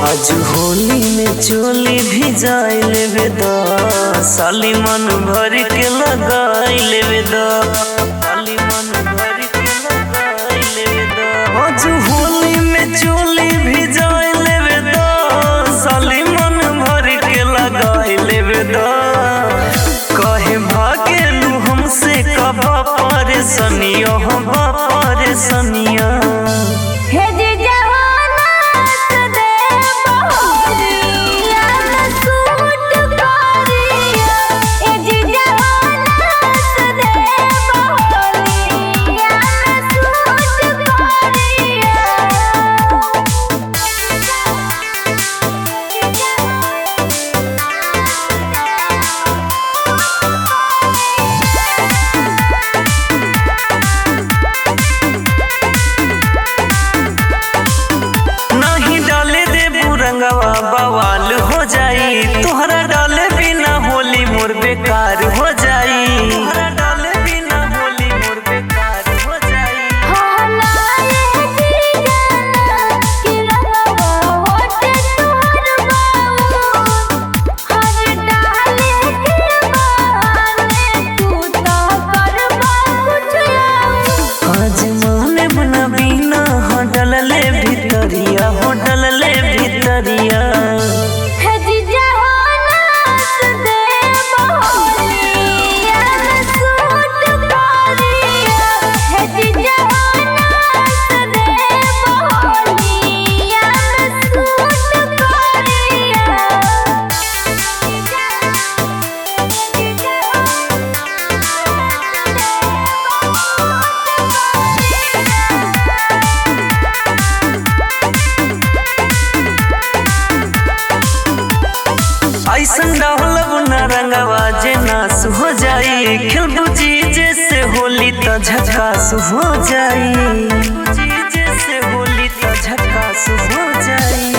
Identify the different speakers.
Speaker 1: आज होली में चोली भी जाए लेवे द साली मन भर के लगाई लेवे द साली मन भर के लगाई लेवे द। आज होली में चोली भी जाए लेवे द साली मन भर के लगाई लेवे द। कहे भागेलू हमसे कबा परेशानिया हवा परेशानिया बवाल हो जाई तोहरा डाले बिना होली मोर बेकार हो जाई तोहरा डाले बिना होली मोर बेकार हो जाई। आज माने बना बिना हो डलले भितरिया हो डलले भितरिया ऐसन डालब न रंगवा जे नास हो जाई खेलबू जी जैसे होली तो झकास हो जाई जैसे होली तो झकास हो जाई।